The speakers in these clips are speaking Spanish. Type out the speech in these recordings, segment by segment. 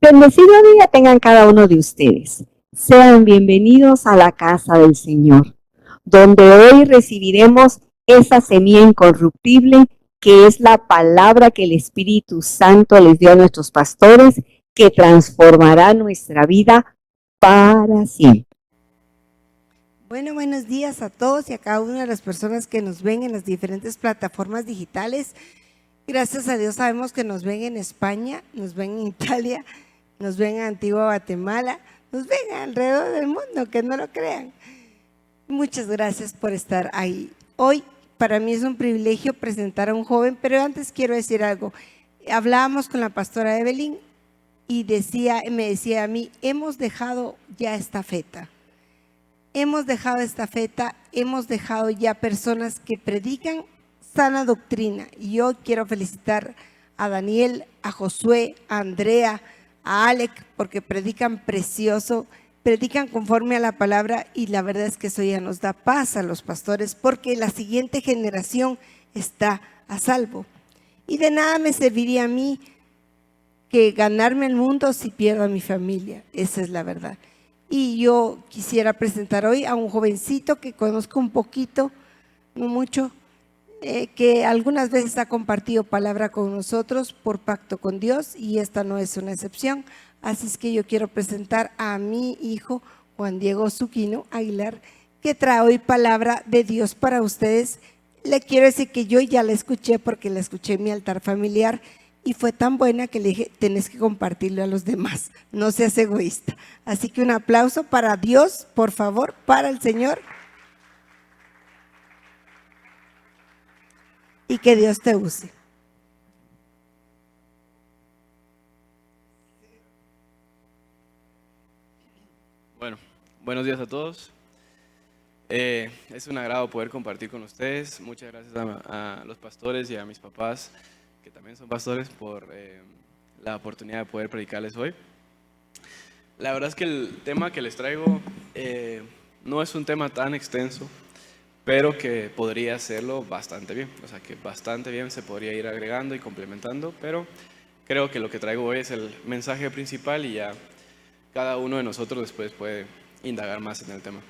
Bendecido día tengan cada uno de ustedes. Sean bienvenidos a la casa del Señor, donde hoy recibiremos esa semilla incorruptible que es la palabra que el Espíritu Santo les dio a nuestros pastores, que transformará nuestra vida para siempre. Bueno, buenos días a todos y a cada una de las personas que nos ven en las diferentes plataformas digitales. Gracias a Dios sabemos que nos ven en España, nos ven en Italia, nos ven en Antigua Guatemala, nos ven alrededor del mundo, que no lo crean. Muchas gracias por estar ahí. Hoy para mí es un privilegio presentar a un joven, pero antes quiero decir algo. Hablábamos con la pastora Evelyn y me decía a mí, hemos dejado ya estafeta. Hemos dejado estafeta, hemos dejado ya personas que predican sana doctrina. Y yo quiero felicitar a Daniel, a Josué, a Andrea, a Alec, porque predican precioso, predican conforme a la palabra, y la verdad es que eso ya nos da paz a los pastores, porque la siguiente generación está a salvo. Y de nada me serviría a mí que ganarme el mundo si pierdo a mi familia. Esa es la verdad. Y yo quisiera presentar hoy a un jovencito que conozco un poquito, no mucho, que algunas veces ha compartido palabra con nosotros por pacto con Dios, y esta no es una excepción. Así es que yo quiero presentar a mi hijo Juan Diego Zuquino Aguilar, que trae hoy palabra de Dios para ustedes. Le quiero decir que yo ya la escuché porque la escuché en mi altar familiar, y fue tan buena que le dije, tenés que compartirlo a los demás, no seas egoísta. Así que un aplauso para Dios, por favor, para el Señor. Y que Dios te use. Bueno, buenos días a todos. Es un agrado poder compartir con ustedes. Muchas gracias a los pastores y a mis papás, que también son pastores, por la oportunidad de poder predicarles hoy. La verdad es que el tema que les traigo no es un tema tan extenso, pero que podría hacerlo bastante bien. O sea, que bastante bien se podría ir agregando y complementando, pero creo que lo que traigo hoy es el mensaje principal, y ya cada uno de nosotros después puede indagar más en el tema.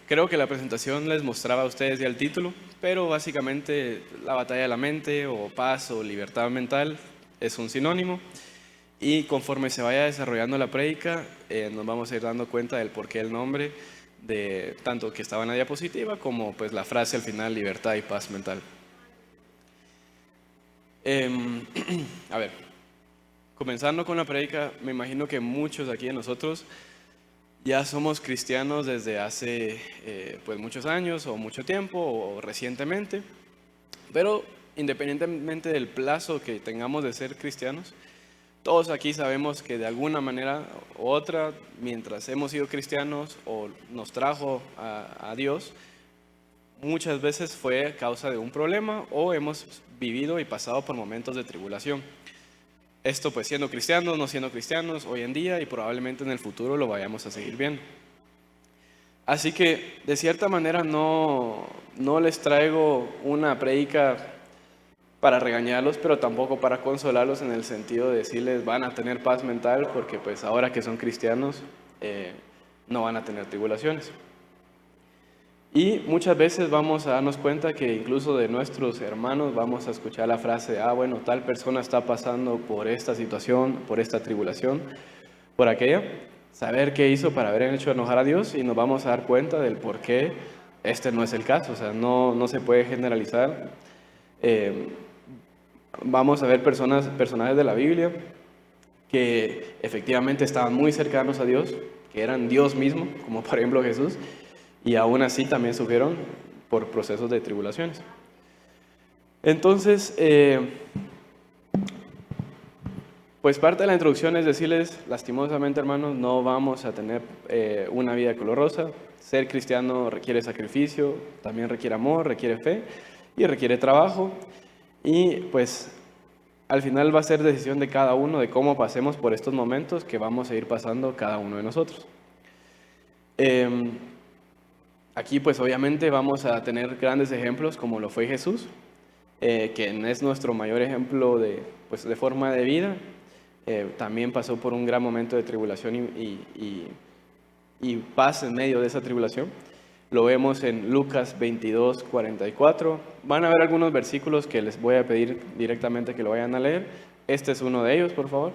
Creo que la presentación les mostraba a ustedes ya el título, pero básicamente la batalla de la mente, o paz, o libertad mental, es un sinónimo, y conforme se vaya desarrollando la prédica, nos vamos a ir dando cuenta del porqué el nombre, de tanto que estaba en la diapositiva como pues la frase al final, libertad y paz mental. A ver, comenzando con la prédica, me imagino que muchos aquí de nosotros ya somos cristianos desde hace pues muchos años, o mucho tiempo, o recientemente, pero independientemente del plazo que tengamos de ser cristianos, todos aquí sabemos que de alguna manera u otra, mientras hemos sido cristianos o nos trajo a Dios, muchas veces fue a causa de un problema, o hemos vivido y pasado por momentos de tribulación. Esto pues siendo cristianos, no siendo cristianos, hoy en día y probablemente en el futuro lo vayamos a seguir viendo. Así que de cierta manera no les traigo una prédica para regañarlos, pero tampoco para consolarlos, en el sentido de decirles van a tener paz mental, porque pues ahora que son cristianos no van a tener tribulaciones. Y muchas veces vamos a darnos cuenta que incluso de nuestros hermanos vamos a escuchar la frase, bueno, tal persona está pasando por esta situación, por esta tribulación, por aquella. Saber qué hizo para haber hecho enojar a Dios, y nos vamos a dar cuenta del por qué este no es el caso. O sea, no se puede generalizar. Vamos a ver personajes de la Biblia que efectivamente estaban muy cercanos a Dios, que eran Dios mismo, como por ejemplo Jesús, y aún así también sufrieron por procesos de tribulaciones. Entonces, pues parte de la introducción es decirles, lastimosamente hermanos, no vamos a tener una vida color rosa. Ser cristiano requiere sacrificio, también requiere amor, requiere fe y requiere trabajo. Y pues al final va a ser decisión de cada uno de cómo pasemos por estos momentos que vamos a ir pasando cada uno de nosotros. Aquí pues obviamente vamos a tener grandes ejemplos, como lo fue Jesús, que es nuestro mayor ejemplo de forma de vida. también pasó por un gran momento de tribulación y paz en medio de esa tribulación. Lo vemos en Lucas 22, 44. Van a ver algunos versículos que les voy a pedir directamente que lo vayan a leer. Este es uno de ellos, por favor.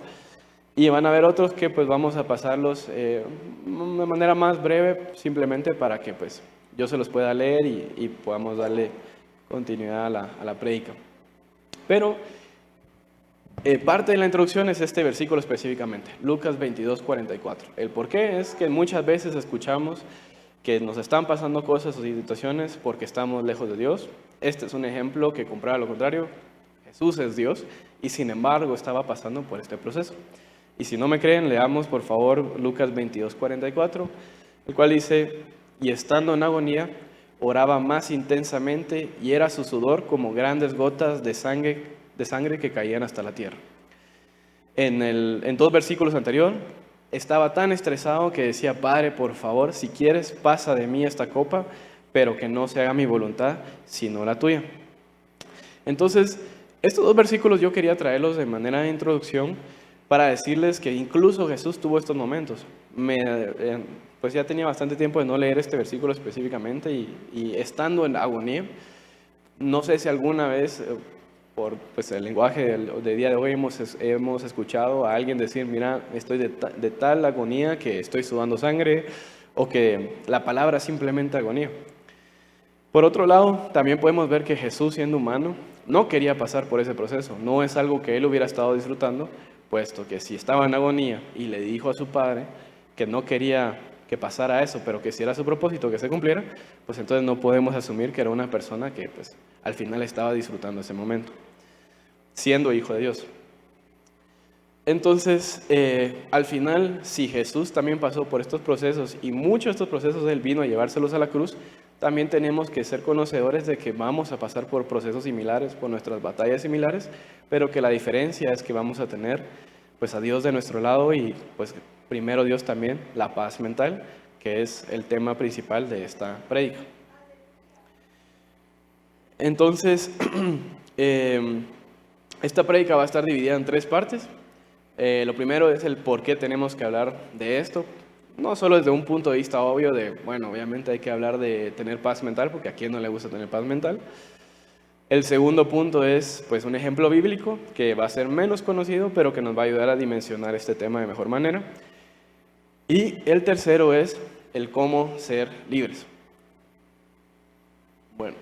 Y van a ver otros que pues vamos a pasarlos de manera más breve, simplemente para que pues yo se los pueda leer y podamos darle continuidad a la prédica. Pero parte de la introducción es este versículo específicamente, Lucas 22, 44. El por qué es que muchas veces escuchamos que nos están pasando cosas o situaciones porque estamos lejos de Dios. Este es un ejemplo que comprueba lo contrario. Jesús es Dios y sin embargo estaba pasando por este proceso. Y si no me creen, leamos por favor Lucas 22, 44, el cual dice: y estando en agonía, oraba más intensamente y era su sudor como grandes gotas de sangre que caían hasta la tierra. En 2 versículos anteriores, estaba tan estresado que decía: Padre, por favor, si quieres, pasa de mí esta copa, pero que no se haga mi voluntad, sino la tuya. Entonces, estos 2 versículos yo quería traerlos de manera de introducción para decirles que incluso Jesús tuvo estos momentos. Pues ya tenía bastante tiempo de no leer este versículo específicamente y estando en agonía, no sé si alguna vez, por pues, el lenguaje de día de hoy, hemos escuchado a alguien decir: mira, estoy de tal agonía que estoy sudando sangre, o que la palabra simplemente agonía. Por otro lado, también podemos ver que Jesús, siendo humano, no quería pasar por ese proceso. No es algo que él hubiera estado disfrutando, puesto que si estaba en agonía y le dijo a su padre que no quería que pasara eso, pero que si era su propósito que se cumpliera, pues entonces no podemos asumir que era una persona que pues al final estaba disfrutando ese momento, siendo hijo de Dios. Entonces, al final, si Jesús también pasó por estos procesos y muchos de estos procesos Él vino a llevárselos a la cruz, también tenemos que ser conocedores de que vamos a pasar por procesos similares, por nuestras batallas similares, pero que la diferencia es que vamos a tener pues a Dios de nuestro lado y pues primero Dios también, la paz mental, que es el tema principal de esta prédica. Entonces, esta prédica va a estar dividida en 3 partes. Lo primero es el por qué tenemos que hablar de esto. No solo desde un punto de vista obvio de, bueno, obviamente hay que hablar de tener paz mental, porque a quién no le gusta tener paz mental. El segundo punto es pues un ejemplo bíblico que va a ser menos conocido, pero que nos va a ayudar a dimensionar este tema de mejor manera. Y el tercero es el cómo ser libres. Bueno,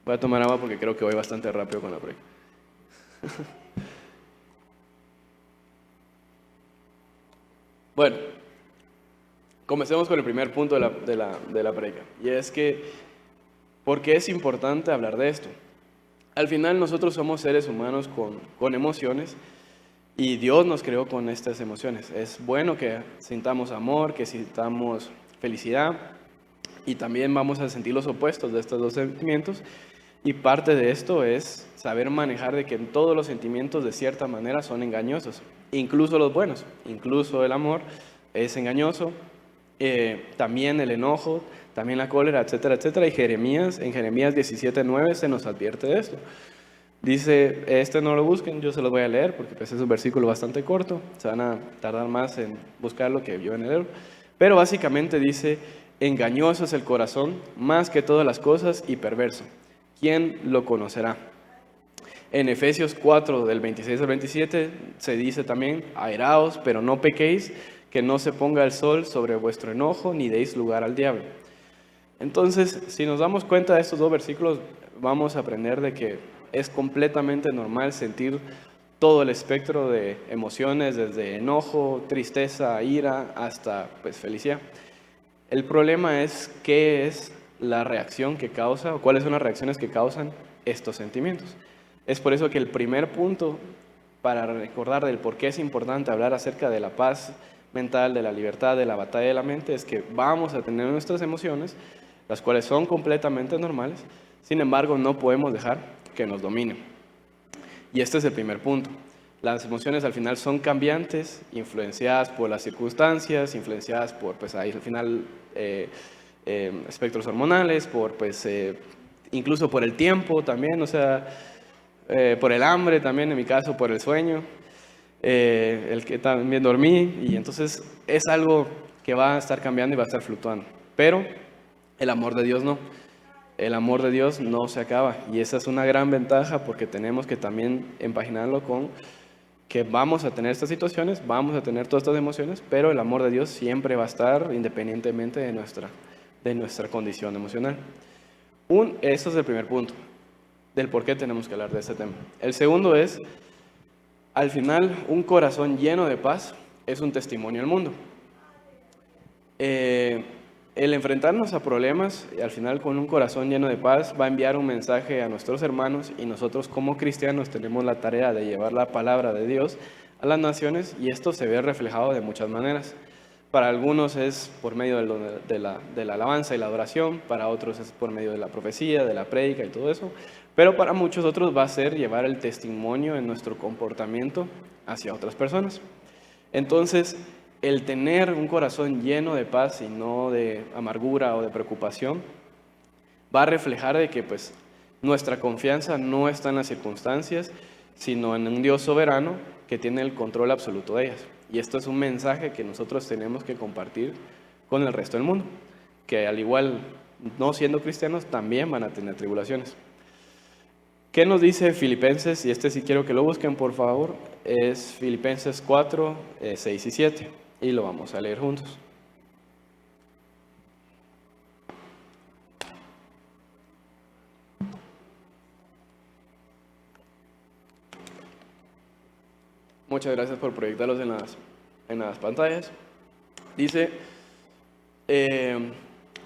voy a tomar agua porque creo que voy bastante rápido con la prédica. Bueno, comencemos con el primer punto de la prédica, y es que, ¿por qué es importante hablar de esto? Al final nosotros somos seres humanos con emociones, y Dios nos creó con estas emociones. Es bueno que sintamos amor, que sintamos felicidad, y también vamos a sentir los opuestos de estos 2 sentimientos, y parte de esto es saber manejar de que todos los sentimientos de cierta manera son engañosos, incluso los buenos, incluso el amor es engañoso, también el enojo, también la cólera, etcétera, etcétera. Y en Jeremías 17:9 se nos advierte de esto. Dice, no lo busquen, yo se los voy a leer porque pues, es un versículo bastante corto, se van a tardar más en buscarlo que yo en leerlo, pero básicamente dice: engañoso es el corazón más que todas las cosas y perverso, ¿quién lo conocerá? En Efesios 4, del 26 al 27, se dice también: airaos, pero no pequéis, que no se ponga el sol sobre vuestro enojo, ni deis lugar al diablo. Entonces, si nos damos cuenta de estos 2 versículos, vamos a aprender de que es completamente normal sentir todo el espectro de emociones, desde enojo, tristeza, ira, hasta pues, felicidad. El problema es qué es la reacción que causa, o cuáles son las reacciones que causan estos sentimientos. Es por eso que el primer punto para recordar del por qué es importante hablar acerca de la paz mental, de la libertad, de la batalla de la mente, es que vamos a tener nuestras emociones, las cuales son completamente normales, sin embargo no podemos dejar que nos dominen. Y este es el primer punto. Las emociones al final son cambiantes, influenciadas por las circunstancias, influenciadas por, pues ahí al final, espectros hormonales, por, pues, incluso por el tiempo también, o sea, por el hambre también, en mi caso, por el sueño. el que también dormí, y entonces es algo que va a estar cambiando y va a estar fluctuando. Pero el amor de Dios no. El amor de Dios no se acaba, y esa es una gran ventaja porque tenemos que también empaginarlo con que vamos a tener estas situaciones, vamos a tener todas estas emociones, pero el amor de Dios siempre va a estar independientemente de nuestra condición emocional. Eso es el primer punto, del por qué tenemos que hablar de este tema. El segundo es, al final, un corazón lleno de paz es un testimonio al mundo. El enfrentarnos a problemas, al final con un corazón lleno de paz, va a enviar un mensaje a nuestros hermanos, y nosotros como cristianos tenemos la tarea de llevar la palabra de Dios a las naciones, y esto se ve reflejado de muchas maneras. Para algunos es por medio de la alabanza y la adoración, para otros es por medio de la profecía, de la prédica y todo eso, pero para muchos otros va a ser llevar el testimonio en nuestro comportamiento hacia otras personas. Entonces, el tener un corazón lleno de paz y no de amargura o de preocupación va a reflejar de que pues nuestra confianza no está en las circunstancias, sino en un Dios soberano que tiene el control absoluto de ellas. Y esto es un mensaje que nosotros tenemos que compartir con el resto del mundo, que al igual, no siendo cristianos, también van a tener tribulaciones. ¿Qué nos dice Filipenses? Y este sí quiero que lo busquen, por favor. Es Filipenses 4, 6 y 7. Y lo vamos a leer juntos. Muchas gracias por proyectarlos en las pantallas. Dice,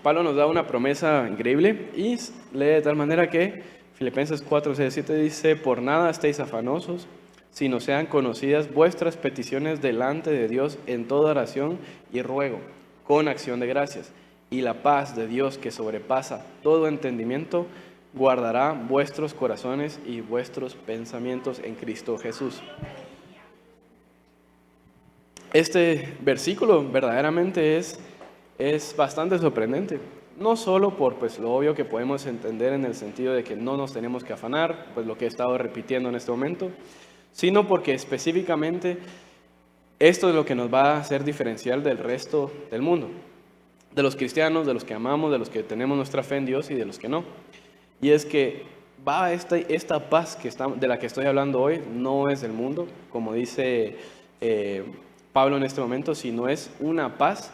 Pablo nos da una promesa increíble y lee de tal manera que Filipenses 4, 6, 7 dice, por nada estéis afanosos, sino sean conocidas vuestras peticiones delante de Dios en toda oración y ruego, con acción de gracias. Y la paz de Dios, que sobrepasa todo entendimiento, guardará vuestros corazones y vuestros pensamientos en Cristo Jesús. Este versículo verdaderamente es bastante sorprendente. No solo por pues, lo obvio que podemos entender en el sentido de que no nos tenemos que afanar, pues lo que he estado repitiendo en este momento, sino porque específicamente esto es lo que nos va a hacer diferencial del resto del mundo, de los cristianos, de los que amamos, de los que tenemos nuestra fe en Dios y de los que no. Y es que esta paz de la que estoy hablando hoy no es del mundo, como dice Pablo en este momento, sino es una paz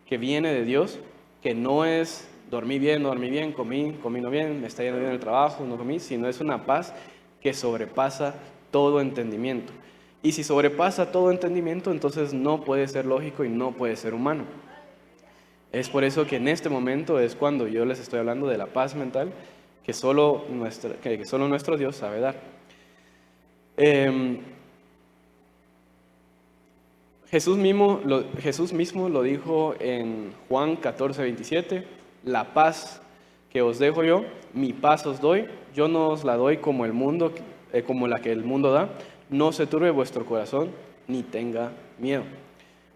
que viene de Dios, que no es dormí bien, no dormí bien, comí no bien, me está yendo bien el trabajo, no comí, sino es una paz que sobrepasa todo entendimiento. Y si sobrepasa todo entendimiento, entonces no puede ser lógico y no puede ser humano. Es por eso que en este momento es cuando yo les estoy hablando de la paz mental que solo nuestro Dios sabe dar. Jesús mismo lo dijo en Juan 14, 27, la paz que os dejo yo, mi paz os doy, yo no os la doy como la que el mundo da, no se turbe vuestro corazón ni tenga miedo.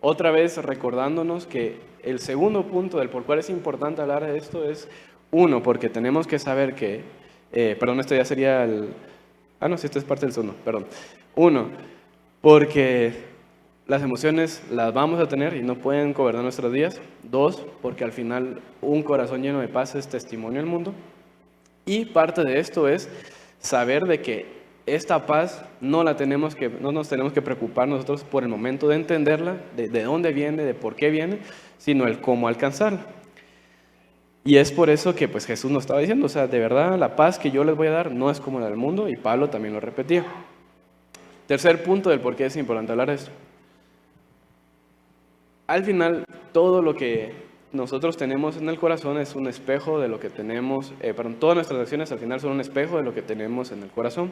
Otra vez recordándonos que el segundo punto del por cual es importante hablar de esto es, uno, porque tenemos que saber que, esto ya sería esto es parte del segundo, perdón. Uno, porque las emociones las vamos a tener y no pueden gobernar nuestros días. Dos, porque al final un corazón lleno de paz es testimonio al mundo. Y parte de esto es saber de que esta paz no nos tenemos que preocupar nosotros por el momento de entenderla, de dónde viene, de por qué viene, sino el cómo alcanzarla. Y es por eso que pues Jesús nos estaba diciendo, o sea, de verdad la paz que yo les voy a dar no es como la del mundo, y Pablo también lo repetía. Tercer punto del por qué es importante hablar de esto. Al final, todo lo que nosotros tenemos en el corazón es un espejo de lo que tenemos, todas nuestras acciones al final son un espejo de lo que tenemos en el corazón.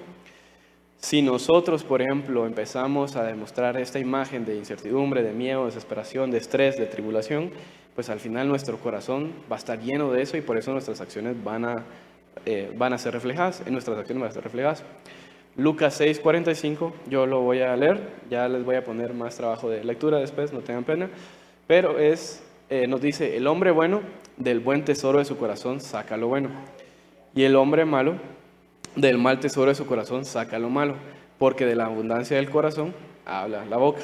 Si nosotros, por ejemplo, empezamos a demostrar esta imagen de incertidumbre, de miedo, de desesperación, de estrés, de tribulación, pues al final nuestro corazón va a estar lleno de eso, y por eso nuestras acciones van a ser reflejadas, Lucas 6:45, yo lo voy a leer, ya les voy a poner más trabajo de lectura después, no tengan pena, pero nos dice, el hombre bueno del buen tesoro de su corazón saca lo bueno, y el hombre malo del mal tesoro de su corazón saca lo malo, porque de la abundancia del corazón habla la boca.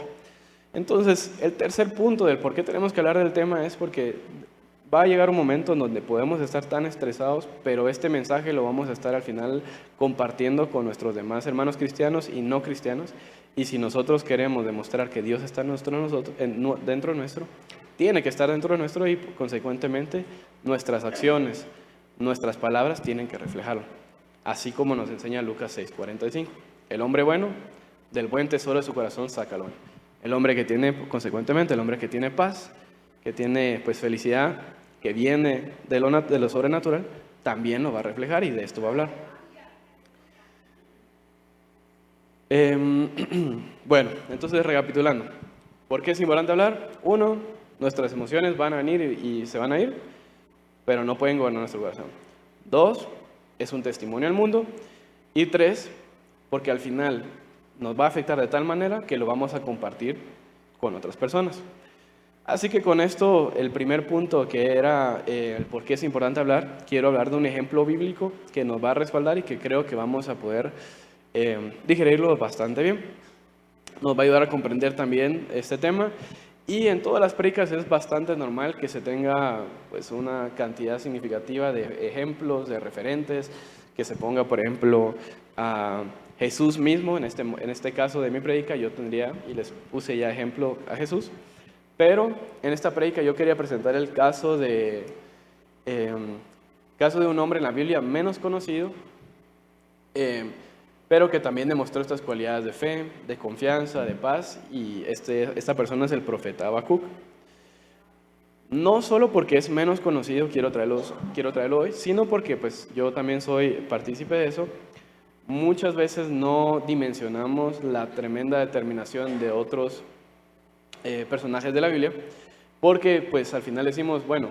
Entonces, el tercer punto del por qué tenemos que hablar del tema es porque va a llegar un momento en donde podemos estar tan estresados, pero este mensaje lo vamos a estar al final compartiendo con nuestros demás hermanos cristianos y no cristianos. Y si nosotros queremos demostrar que Dios está dentro nuestro, tiene que estar dentro de nuestro y consecuentemente nuestras acciones, nuestras palabras tienen que reflejarlo. Así como nos enseña Lucas 6:45. El hombre bueno, del buen tesoro de su corazón saca lo bueno. El hombre que tiene, consecuentemente, el hombre que tiene paz, que tiene pues felicidad, que viene de lo sobrenatural, también lo va a reflejar y de esto va a hablar. Bueno, entonces recapitulando. ¿Por qué es importante hablar? 1, nuestras emociones van a venir y se van a ir, pero no pueden gobernar nuestro corazón. 2, es un testimonio al mundo. Y 3, porque al final nos va a afectar de tal manera que lo vamos a compartir con otras personas. Así que con esto, el primer punto que era el por qué es importante hablar, quiero hablar de un ejemplo bíblico que nos va a respaldar y que creo que vamos a poder digerirlo bastante bien. Nos va a ayudar a comprender también este tema. Y en todas las prédicas es bastante normal que se tenga pues, una cantidad significativa de ejemplos, de referentes, que se ponga, por ejemplo, a Jesús mismo. En este caso de mi prédica yo tendría, y les puse ya ejemplo a Jesús, pero en esta prédica yo quería presentar el caso de un hombre en la Biblia menos conocido, pero que también demostró estas cualidades de fe, de confianza, de paz, y esta persona es el profeta Habacuc. No solo porque es menos conocido quiero traerlo hoy, sino porque pues, yo también soy partícipe de eso. Muchas veces no dimensionamos la tremenda determinación de otros personajes de la Biblia, porque pues al final decimos, bueno,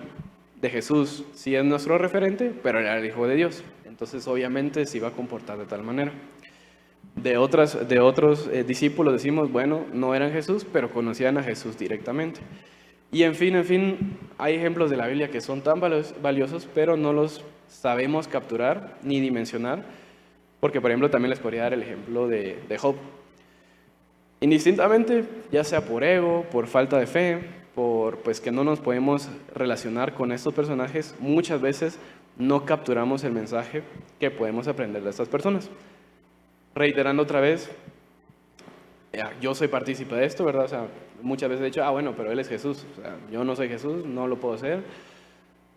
de Jesús sí es nuestro referente, pero era el Hijo de Dios, entonces obviamente se iba a comportar de tal manera. De otros discípulos decimos, bueno, no eran Jesús, pero conocían a Jesús directamente. Y en fin, hay ejemplos de la Biblia que son tan valiosos, pero no los sabemos capturar ni dimensionar, porque por ejemplo también les podría dar el ejemplo de Job. Indistintamente, ya sea por ego, por falta de fe, por pues que no nos podemos relacionar con estos personajes, muchas veces no capturamos el mensaje que podemos aprender de estas personas. Reiterando otra vez, yo soy partícipe de esto, ¿verdad? O sea, muchas veces he dicho, bueno, pero Él es Jesús. O sea, yo no soy Jesús, no lo puedo hacer.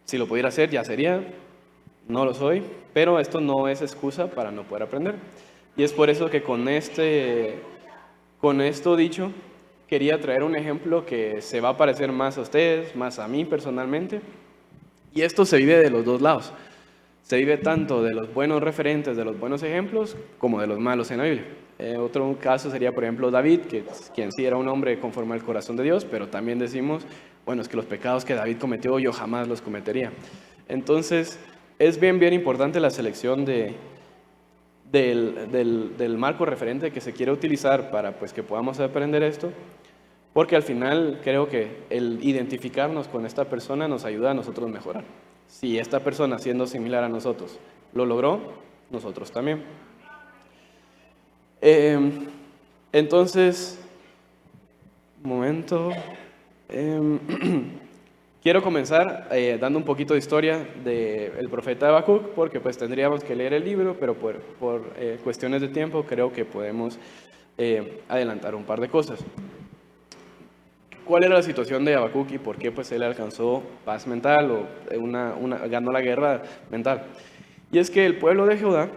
Si lo pudiera hacer, ya sería. No lo soy, pero esto no es excusa para no poder aprender. Y es por eso que con esto dicho, quería traer un ejemplo que se va a parecer más a ustedes, más a mí personalmente. Y esto se vive de los dos lados. Se vive tanto de los buenos referentes, de los buenos ejemplos, como de los malos en la Biblia. Otro caso sería, por ejemplo, David, quien sí era un hombre conforme al corazón de Dios, pero también decimos, bueno, es que los pecados que David cometió, yo jamás los cometería. Entonces, es bien importante la selección del marco referente que se quiere utilizar para pues, que podamos aprender esto, porque al final creo que el identificarnos con esta persona nos ayuda a nosotros mejorar. Si esta persona, siendo similar a nosotros, lo logró, nosotros también. Entonces, un momento. Quiero comenzar dando un poquito de historia del profeta Habacuc, porque pues tendríamos que leer el libro, pero por cuestiones de tiempo creo que podemos adelantar un par de cosas. ¿Cuál era la situación de Habacuc y por qué pues, él alcanzó paz mental o ganó la guerra mental? Y es que el pueblo de Judá,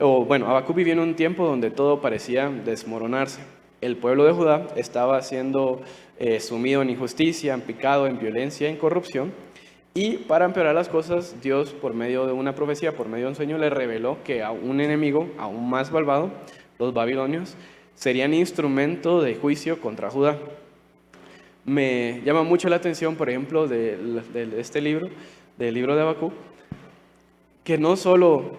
Habacuc vivía en un tiempo donde todo parecía desmoronarse. El pueblo de Judá estaba siendo sumido en injusticia, en pecado, en violencia, en corrupción. Y para empeorar las cosas, Dios, por medio de una profecía, por medio de un sueño, le reveló que a un enemigo aún más malvado, los babilonios, serían instrumento de juicio contra Judá. Me llama mucho la atención, por ejemplo, de este libro, del libro de Habacuc, que no solo,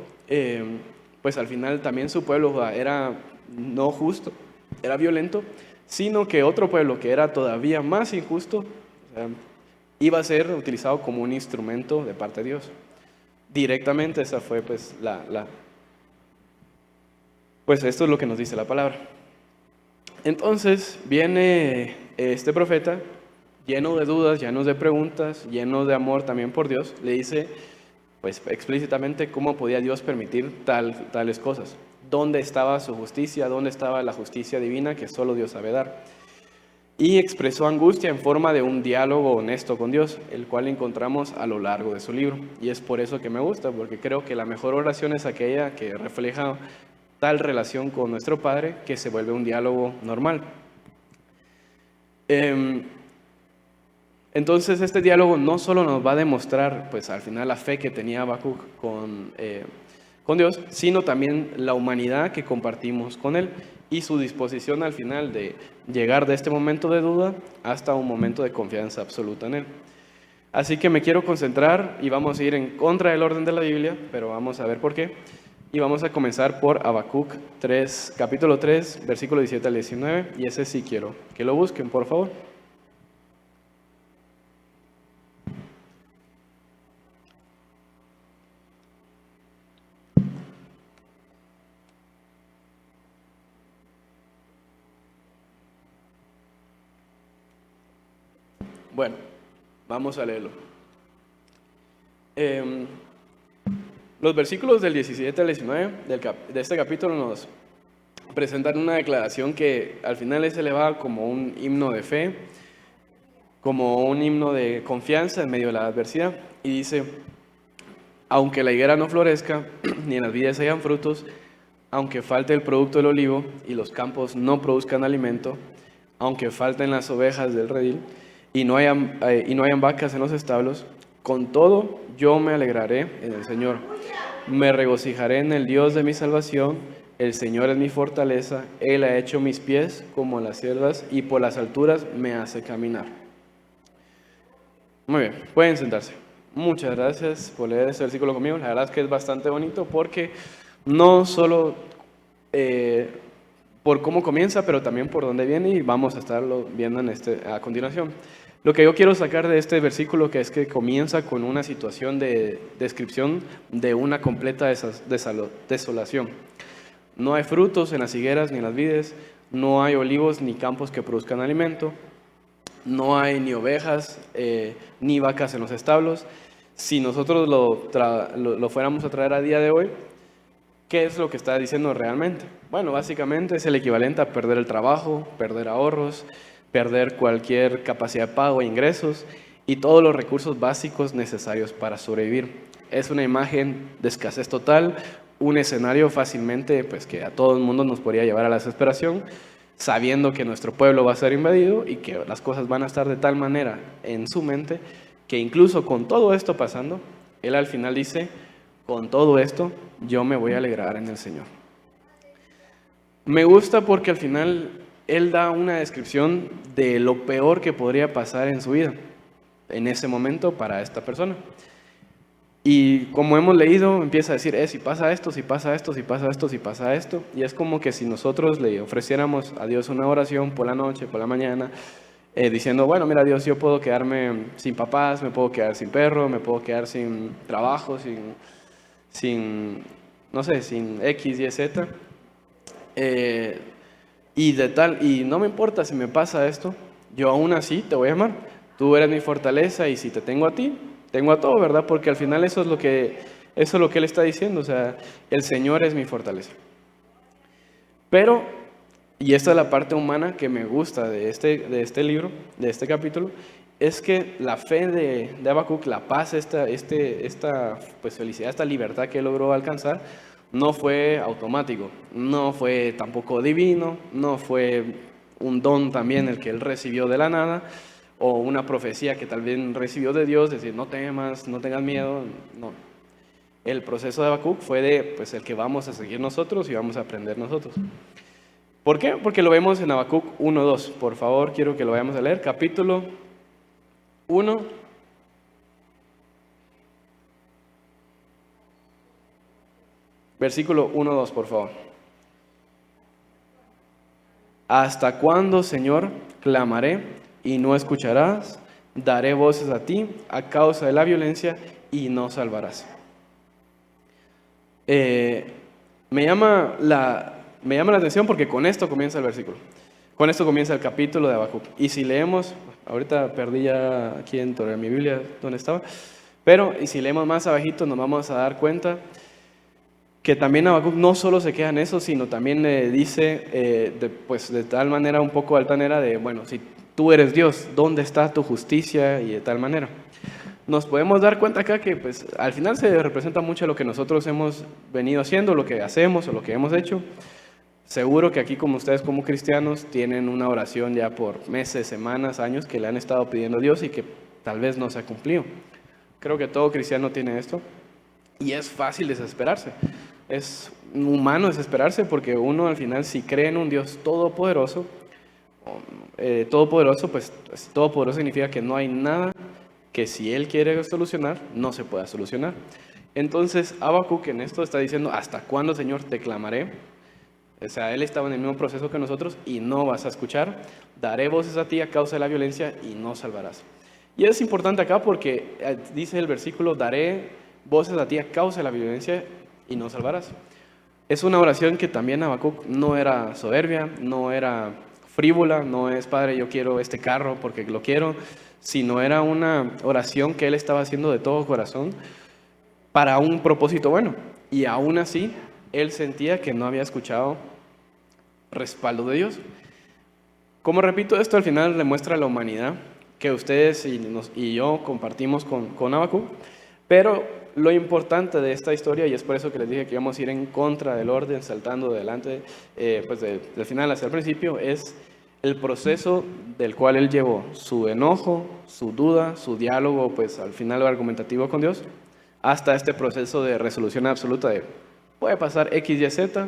pues al final también su pueblo Judá era no justo, era violento, sino que otro pueblo que era todavía más injusto, iba a ser utilizado como un instrumento de parte de Dios. Directamente esa fue pues esto es lo que nos dice la palabra. Entonces viene este profeta lleno de dudas, lleno de preguntas, lleno de amor también por Dios, le dice pues explícitamente cómo podía Dios permitir tales cosas. ¿Dónde estaba su justicia? ¿Dónde estaba la justicia divina que solo Dios sabe dar? Y expresó angustia en forma de un diálogo honesto con Dios, el cual encontramos a lo largo de su libro. Y es por eso que me gusta, porque creo que la mejor oración es aquella que refleja tal relación con nuestro Padre que se vuelve un diálogo normal. Entonces este diálogo no solo nos va a demostrar pues al final la fe que tenía Habacuc con Dios, sino también la humanidad que compartimos con Él y su disposición al final de llegar de este momento de duda hasta un momento de confianza absoluta en Él. Así que me quiero concentrar y vamos a ir en contra del orden de la Biblia, pero vamos a ver por qué. Y vamos a comenzar por Habacuc 3, capítulo 3, versículo 17 al 19, y ese sí quiero que lo busquen, por favor. Bueno, vamos a leerlo. Los versículos del 17 al 19 de este capítulo nos presentan una declaración que al final es elevada como un himno de fe, como un himno de confianza en medio de la adversidad. Y dice, aunque la higuera no florezca, ni en las vides hayan frutos, aunque falte el producto del olivo y los campos no produzcan alimento, aunque falten las ovejas del redil y no hayan vacas en los establos, con todo yo me alegraré en el Señor. Me regocijaré en el Dios de mi salvación. El Señor es mi fortaleza. Él ha hecho mis pies como las siervas y por las alturas me hace caminar. Muy bien, pueden sentarse. Muchas gracias por leer este versículo conmigo. La verdad es que es bastante bonito porque no solo por cómo comienza, pero también por dónde viene, y vamos a estarlo viendo a continuación. Lo que yo quiero sacar de este versículo que es que comienza con una situación de descripción de una completa desolación. No hay frutos en las higueras ni en las vides, no hay olivos ni campos que produzcan alimento, no hay ni ovejas ni vacas en los establos. Si nosotros lo fuéramos a traer a día de hoy, ¿qué es lo que está diciendo realmente? Bueno, básicamente es el equivalente a perder el trabajo, perder ahorros, perder cualquier capacidad de pago e ingresos y todos los recursos básicos necesarios para sobrevivir. Es una imagen de escasez total, un escenario fácilmente pues, que a todo el mundo nos podría llevar a la desesperación, sabiendo que nuestro pueblo va a ser invadido y que las cosas van a estar de tal manera en su mente que incluso con todo esto pasando, él al final dice, con todo esto yo me voy a alegrar en el Señor. Me gusta porque al final él da una descripción de lo peor que podría pasar en su vida, en ese momento para esta persona. Y como hemos leído, empieza a decir, si pasa esto, si pasa esto, si pasa esto, si pasa esto. Y es como que si nosotros le ofreciéramos a Dios una oración por la noche, por la mañana, diciendo, bueno, mira Dios, yo puedo quedarme sin papás, me puedo quedar sin perro, me puedo quedar sin trabajo, sin no sé, sin X, Y, Z. Y no me importa si me pasa esto, yo aún así te voy a amar. Tú eres mi fortaleza y si te tengo a ti, tengo a todo, ¿verdad? Porque al final eso es lo que él está diciendo, o sea, el Señor es mi fortaleza. Pero, y esta es la parte humana que me gusta de este libro, de este capítulo, es que la fe de Habacuc, la paz, esta pues, felicidad, esta libertad que él logró alcanzar, no fue automático, no fue tampoco divino, no fue un don también el que él recibió de la nada, o una profecía que tal vez recibió de Dios, decir, no temas, no tengas miedo, no. El proceso de Habacuc fue pues, el que vamos a seguir nosotros y vamos a aprender nosotros. ¿Por qué? Porque lo vemos en Habacuc 1:2. Por favor, quiero que lo vayamos a leer. Capítulo 1. Versículo 1:2, por favor. ¿Hasta cuándo, Señor, clamaré y no escucharás? Daré voces a ti a causa de la violencia y no salvarás. Me llama la atención porque con esto comienza el versículo. con esto comienza el capítulo de Habacuc. Y si leemos, ahorita perdí ya aquí en mi Biblia donde estaba, pero y si leemos más abajito nos vamos a dar cuenta que también Habacuc no solo se queda en eso, sino también le dice, pues de tal manera un poco altanera de, bueno, si tú eres Dios, ¿dónde está tu justicia? Y de tal manera. Nos podemos dar cuenta acá que pues al final se representa mucho lo que nosotros hemos venido haciendo, lo que hacemos o lo que hemos hecho. Seguro que aquí como ustedes como cristianos tienen una oración ya por meses, semanas, años que le han estado pidiendo a Dios y que tal vez no se ha cumplido. Creo que todo cristiano tiene esto y es fácil desesperarse. Es humano desesperarse porque uno al final si cree en un Dios todopoderoso, pues todopoderoso significa que no hay nada que si Él quiere solucionar, no se pueda solucionar. Entonces Habacuc en esto está diciendo, ¿hasta cuándo, Señor, te clamaré? O sea, él estaba en el mismo proceso que nosotros y no vas a escuchar. Daré voces a ti a causa de la violencia y no salvarás. Y es importante acá porque dice el versículo, daré voces a ti a causa de la violencia y no salvarás. Es una oración que también Habacuc no era soberbia, no era frívola, no es, Padre, yo quiero este carro porque lo quiero, sino era una oración que él estaba haciendo de todo corazón para un propósito bueno. Y aún así, él sentía que no había escuchado respaldo de Dios. Como repito, esto al final le muestra a la humanidad que ustedes y yo compartimos con Habacuc, pero lo importante de esta historia, y es por eso que les dije que íbamos a ir en contra del orden, saltando de delante, pues del final hacia el principio, es el proceso del cual él llevó su enojo, su duda, su diálogo, pues al final argumentativo con Dios, hasta este proceso de resolución absoluta de puede pasar X, Y, Z,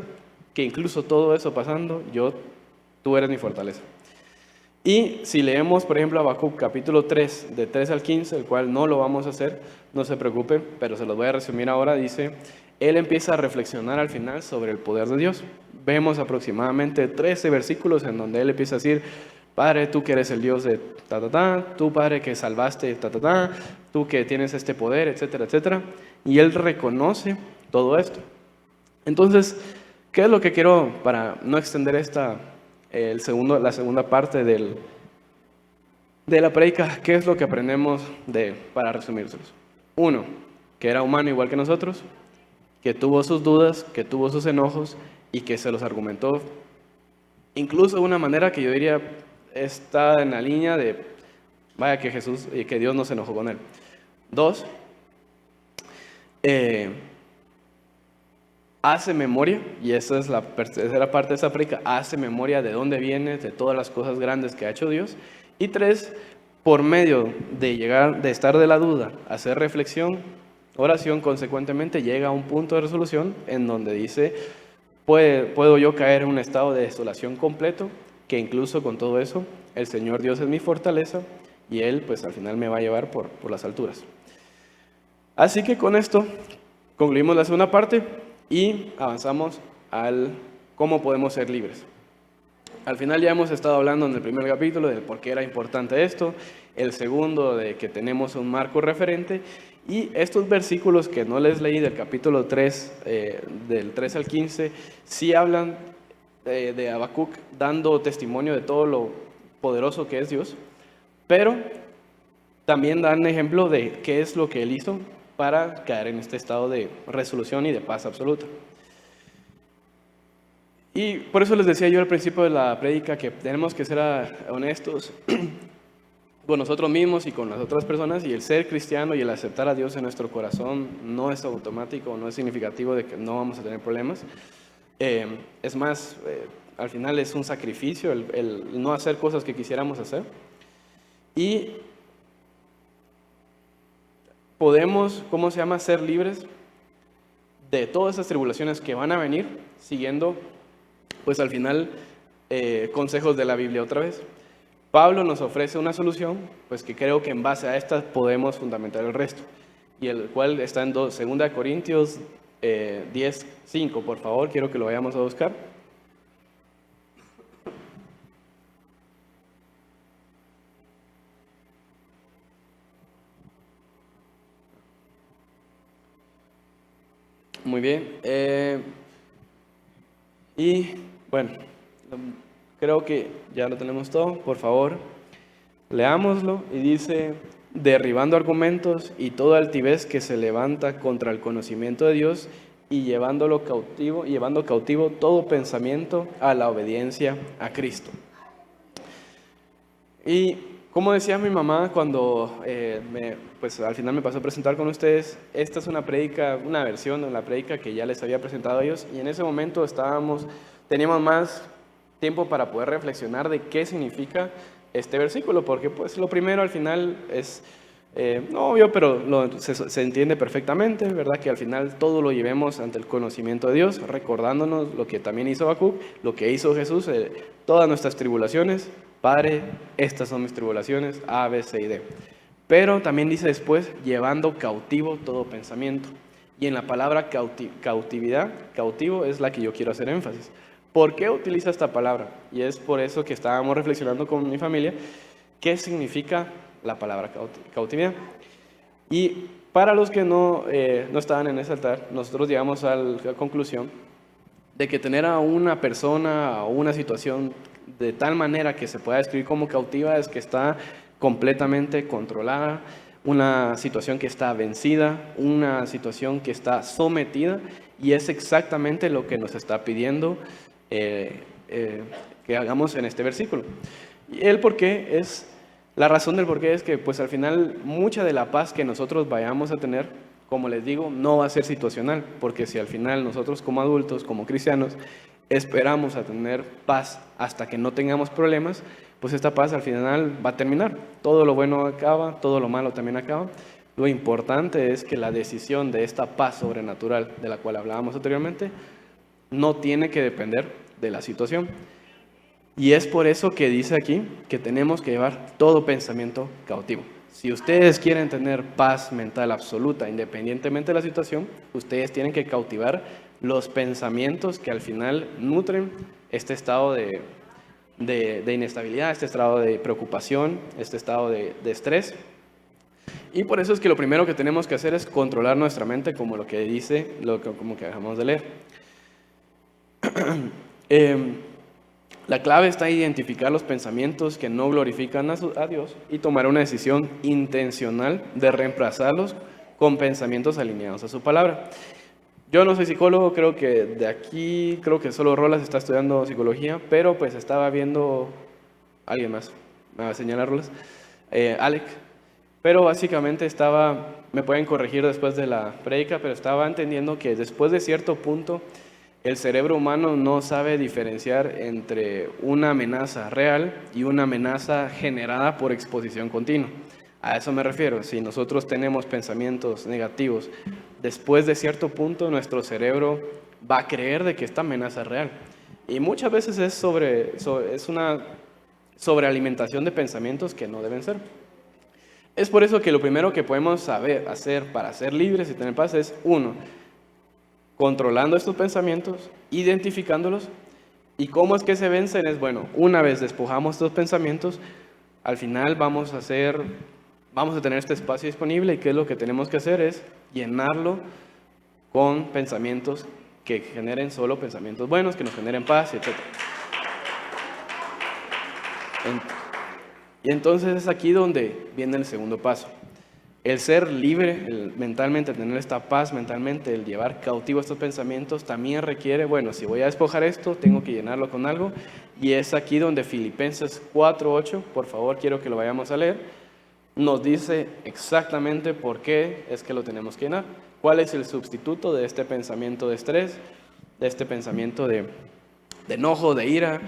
que incluso todo eso pasando, tú eres mi fortaleza. Y si leemos, por ejemplo, Habacuc capítulo 3, de 3 al 15, el cual no lo vamos a hacer, no se preocupe, pero se los voy a resumir ahora, dice, él empieza a reflexionar al final sobre el poder de Dios. Vemos aproximadamente 13 versículos en donde él empieza a decir, Padre, tú que eres el Dios de tú Padre que salvaste, tú que tienes este poder, etcétera, etcétera. Y él reconoce todo esto. Entonces, ¿qué es lo que quiero para no extender la segunda parte de la prédica? ¿Qué es lo que aprendemos para resumírselos? Uno, que era humano igual que nosotros, que tuvo sus dudas, que tuvo sus enojos y que se los argumentó incluso de una manera que yo diría está en la línea de vaya que Jesús y que Dios no se enojó con él. Dos, hace memoria, y esa es la tercera parte de esa prédica, hace memoria de dónde viene, de todas las cosas grandes que ha hecho Dios. Y tres, por medio de estar de la duda, hacer reflexión, oración, consecuentemente llega a un punto de resolución en donde dice, puedo yo caer en un estado de desolación completo, que incluso con todo eso, el Señor Dios es mi fortaleza y Él pues al final me va a llevar por las alturas. Así que con esto concluimos la segunda parte y avanzamos al cómo podemos ser libres. Al final ya hemos estado hablando en el primer capítulo de por qué era importante esto, el segundo de que tenemos un marco referente y estos versículos que no les leí del capítulo 3, del 3 al 15, sí hablan de Habacuc dando testimonio de todo lo poderoso que es Dios, pero también dan ejemplo de qué es lo que él hizo para caer en este estado de resolución y de paz absoluta. Y por eso les decía yo al principio de la prédica que tenemos que ser honestos con nosotros mismos y con las otras personas, y el ser cristiano y el aceptar a Dios en nuestro corazón no es automático, no es significativo de que no vamos a tener problemas. Es más, al final es un sacrificio el no hacer cosas que quisiéramos hacer. Y podemos, ser libres de todas esas tribulaciones que van a venir, siguiendo, pues al final, consejos de la Biblia otra vez. Pablo nos ofrece una solución, pues que creo que en base a esta podemos fundamentar el resto, y el cual está en 2 Corintios 10:5, por favor, quiero que lo vayamos a buscar. Muy bien. Y bueno, creo que ya lo tenemos todo. Por favor, leámoslo. Y dice, derribando argumentos y toda altivez que se levanta contra el conocimiento de Dios y llevando cautivo todo pensamiento a la obediencia a Cristo. Y como decía mi mamá cuando pues al final me pasó a presentar con ustedes, esta es una versión de la prédica que ya les había presentado a ellos, y en ese momento teníamos más tiempo para poder reflexionar de qué significa este versículo, porque pues lo primero al final es no obvio, pero se entiende perfectamente, ¿verdad? Que al final todo lo llevemos ante el conocimiento de Dios, recordándonos lo que también hizo Habacuc, lo que hizo Jesús, todas nuestras tribulaciones. Padre, estas son mis tribulaciones, A, B, C y D. Pero también dice después, llevando cautivo todo pensamiento. Y en la palabra cautividad, cautivo es la que yo quiero hacer énfasis. ¿Por qué utiliza esta palabra? Y es por eso que estábamos reflexionando con mi familia, ¿qué significa la palabra cautividad? Y para los que no estaban en ese altar, nosotros llegamos a la conclusión de que tener a una persona o una situación de tal manera que se pueda describir como cautiva es que está completamente controlada, una situación que está vencida, una situación que está sometida, y es exactamente lo que nos está pidiendo que hagamos en este versículo. Y la razón del porqué es que pues al final mucha de la paz que nosotros vayamos a tener, como les digo, no va a ser situacional, porque si al final nosotros como adultos, como cristianos, esperamos a tener paz hasta que no tengamos problemas, pues esta paz al final va a terminar. Todo lo bueno acaba, todo lo malo también acaba. Lo importante es que la decisión de esta paz sobrenatural de la cual hablábamos anteriormente no tiene que depender de la situación. Y es por eso que dice aquí que tenemos que llevar todo pensamiento cautivo. Si ustedes quieren tener paz mental absoluta, independientemente de la situación, ustedes tienen que cautivar los pensamientos que al final nutren este estado de inestabilidad, este estado de preocupación, este estado de estrés. Y por eso es que lo primero que tenemos que hacer es controlar nuestra mente, como lo que dice, como que acabamos de leer. La clave está en identificar los pensamientos que no glorifican a Dios y tomar una decisión intencional de reemplazarlos con pensamientos alineados a su palabra. Yo no soy psicólogo, creo que solo Rolas está estudiando psicología, pero pues estaba viendo, alguien más me va a señalar Rolas, Alec, pero básicamente me pueden corregir después de la prédica, pero estaba entendiendo que después de cierto punto el cerebro humano no sabe diferenciar entre una amenaza real y una amenaza generada por exposición continua. A eso me refiero. Si nosotros tenemos pensamientos negativos, después de cierto punto nuestro cerebro va a creer de que esta amenaza es real. Y muchas veces es una sobrealimentación de pensamientos que no deben ser. Es por eso que lo primero que podemos hacer para ser libres y tener paz es, 1, controlando estos pensamientos, identificándolos. ¿Y cómo es que se vencen? Es bueno, una vez despojamos estos pensamientos, al final vamos a tener este espacio disponible, y ¿qué es lo que tenemos que hacer? Es llenarlo con pensamientos que generen solo pensamientos buenos, que nos generen paz, etc. Y entonces es aquí donde viene el segundo paso. El ser libre, mentalmente, tener esta paz mentalmente, el llevar cautivo estos pensamientos, también requiere, bueno, si voy a despojar esto, tengo que llenarlo con algo. Y es aquí donde Filipenses 4:8, por favor, quiero que lo vayamos a leer, nos dice exactamente por qué es que lo tenemos que llenar. ¿Cuál es el sustituto de este pensamiento de estrés, de este pensamiento de enojo, de ira?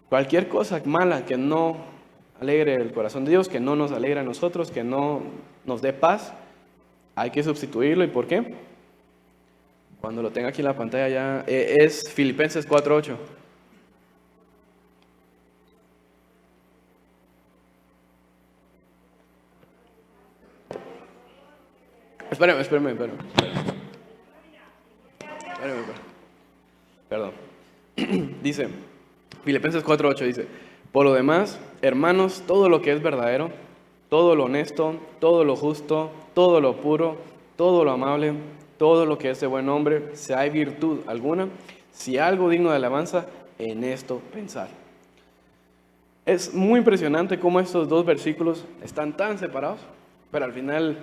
Cualquier cosa mala que no alegre el corazón de Dios, que no nos alegra a nosotros, que no nos dé paz, hay que sustituirlo. ¿Y por qué? Cuando lo tenga aquí en la pantalla ya, es Filipenses 4:8. Espérame. Perdón. Dice, Filipenses 4:8 dice, por lo demás, hermanos, todo lo que es verdadero, todo lo honesto, todo lo justo, todo lo puro, todo lo amable, todo lo que es de buen nombre, si hay virtud alguna, si algo digno de alabanza, en esto pensar. Es muy impresionante cómo estos dos versículos están tan separados, pero al final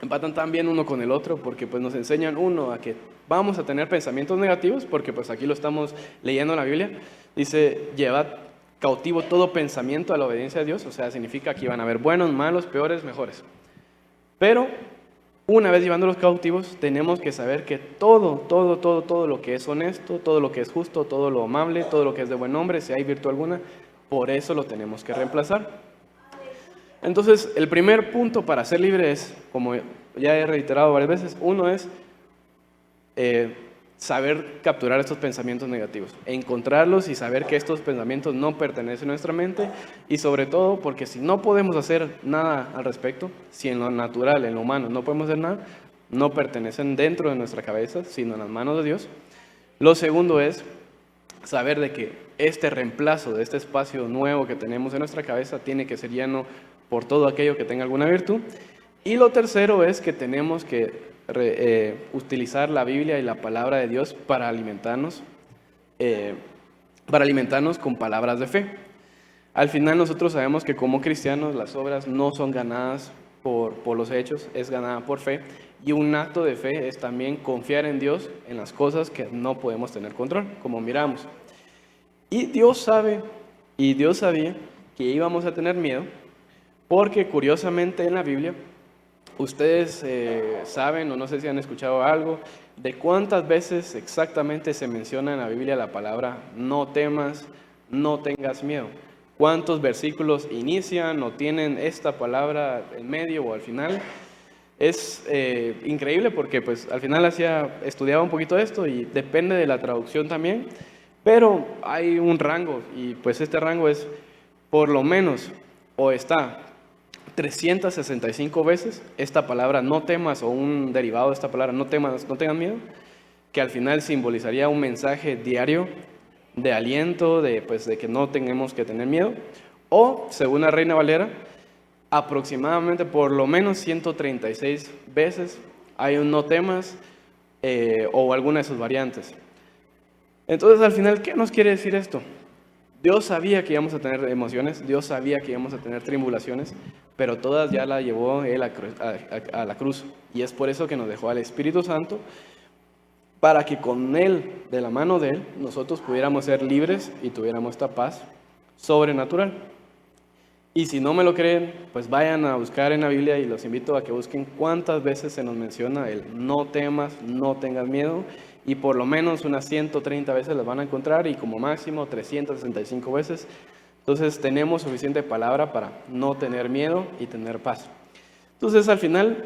empatan tan bien uno con el otro, porque pues nos enseñan uno a que vamos a tener pensamientos negativos, porque pues aquí lo estamos leyendo en la Biblia. Dice, llevad cautivo todo pensamiento a la obediencia de Dios, o sea, significa que van a haber buenos, malos, peores, mejores. Pero una vez llevándolos cautivos, tenemos que saber que todo lo que es honesto, todo lo que es justo, todo lo amable, todo lo que es de buen nombre, si hay virtud alguna, por eso lo tenemos que reemplazar. Entonces, el primer punto para ser libre es, como ya he reiterado varias veces, uno es saber capturar estos pensamientos negativos, encontrarlos y saber que estos pensamientos no pertenecen a nuestra mente, y sobre todo porque si no podemos hacer nada al respecto, si en lo natural, en lo humano no podemos hacer nada, no pertenecen dentro de nuestra cabeza, sino en las manos de Dios. Lo segundo es saber de que este reemplazo de este espacio nuevo que tenemos en nuestra cabeza tiene que ser lleno por todo aquello que tenga alguna virtud. Y lo tercero es que tenemos que utilizar la Biblia y la palabra de Dios para alimentarnos con palabras de fe. Al final nosotros sabemos que como cristianos las obras no son ganadas por los hechos, es ganada por fe, y un acto de fe es también confiar en Dios en las cosas que no podemos tener control, como miramos. Y Dios sabe, y Dios sabía que íbamos a tener miedo, porque curiosamente en la Biblia, ustedes saben, o no sé si han escuchado algo, de cuántas veces exactamente se menciona en la Biblia la palabra no temas, no tengas miedo. ¿Cuántos versículos inician o tienen esta palabra en medio o al final? Es increíble porque pues al final estudiaba un poquito esto y depende de la traducción también, pero hay un rango y pues este rango es por lo menos o está 365 veces esta palabra no temas o un derivado de esta palabra no temas, no tengan miedo, que al final simbolizaría un mensaje diario de aliento, de que no tenemos que tener miedo, o según la Reina Valera, aproximadamente por lo menos 136 veces hay un no temas o alguna de sus variantes. Entonces al final, ¿qué nos quiere decir esto? Dios sabía que íbamos a tener emociones, Dios sabía que íbamos a tener tribulaciones, pero todas ya las llevó Él a la cruz. Y es por eso que nos dejó al Espíritu Santo, para que con Él, de la mano de Él, nosotros pudiéramos ser libres y tuviéramos esta paz sobrenatural. Y si no me lo creen, pues vayan a buscar en la Biblia y los invito a que busquen cuántas veces se nos menciona el no temas, no tengas miedo, y por lo menos unas 130 veces las van a encontrar y como máximo 365 veces. Entonces tenemos suficiente palabra para no tener miedo y tener paz. Entonces al final,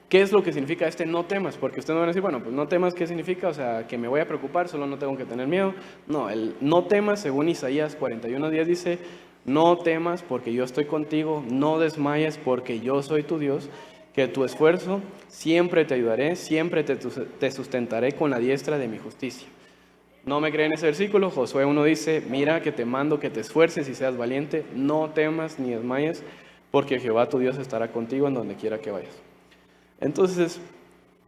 ¿qué es lo que significa este no temas? Porque ustedes van a decir, bueno, pues no temas, ¿qué significa? O sea, que me voy a preocupar, solo no tengo que tener miedo. No, el no temas, según Isaías 41:10 dice, no temas porque yo estoy contigo, no desmayes porque yo soy tu Dios, que tu esfuerzo siempre te ayudaré, siempre te sustentaré con la diestra de mi justicia. ¿No me creen ese versículo? Josué 1 dice, mira que te mando que te esfuerces y seas valiente, no temas ni desmayes, porque Jehová tu Dios estará contigo en donde quiera que vayas. Entonces,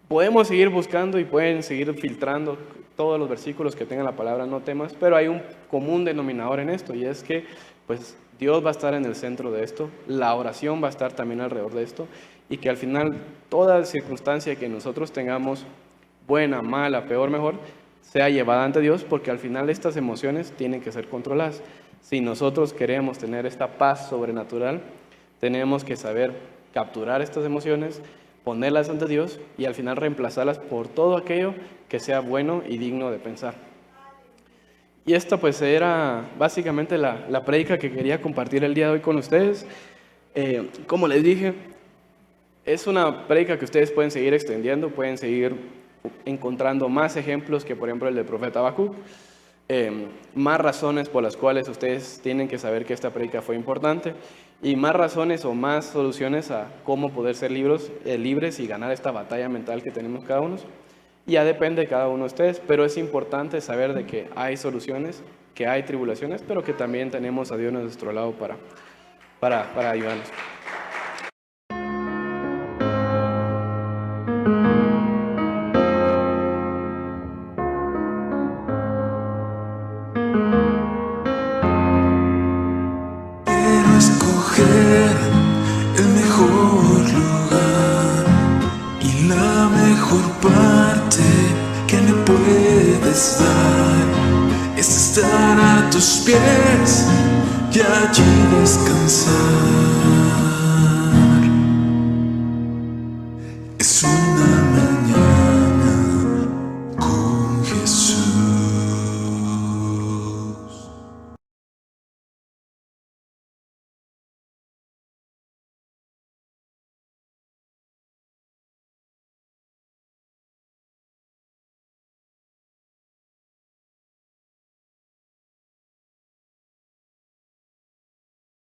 podemos seguir buscando y pueden seguir filtrando todos los versículos que tengan la palabra no temas, pero hay un común denominador en esto, y es que pues Dios va a estar en el centro de esto, la oración va a estar también alrededor de esto, y que al final toda circunstancia que nosotros tengamos, buena, mala, peor, mejor, sea llevada ante Dios, porque al final estas emociones tienen que ser controladas. Si nosotros queremos tener esta paz sobrenatural, tenemos que saber capturar estas emociones, ponerlas ante Dios y al final reemplazarlas por todo aquello que sea bueno y digno de pensar. Y esta pues era básicamente la prédica que quería compartir el día de hoy con ustedes. Como les dije, es una prédica que ustedes pueden seguir extendiendo, pueden seguir encontrando más ejemplos que por ejemplo el del profeta Habacuc, más razones por las cuales ustedes tienen que saber que esta prédica fue importante y más razones o más soluciones a cómo poder ser libres y ganar esta batalla mental que tenemos cada uno. Ya depende de cada uno de ustedes, pero es importante saber de que hay soluciones, que hay tribulaciones, pero que también tenemos a Dios a nuestro lado para ayudarnos. escoger el mejor lugar y la mejor parte que me puedes dar es estar a tus pies y allí descansar.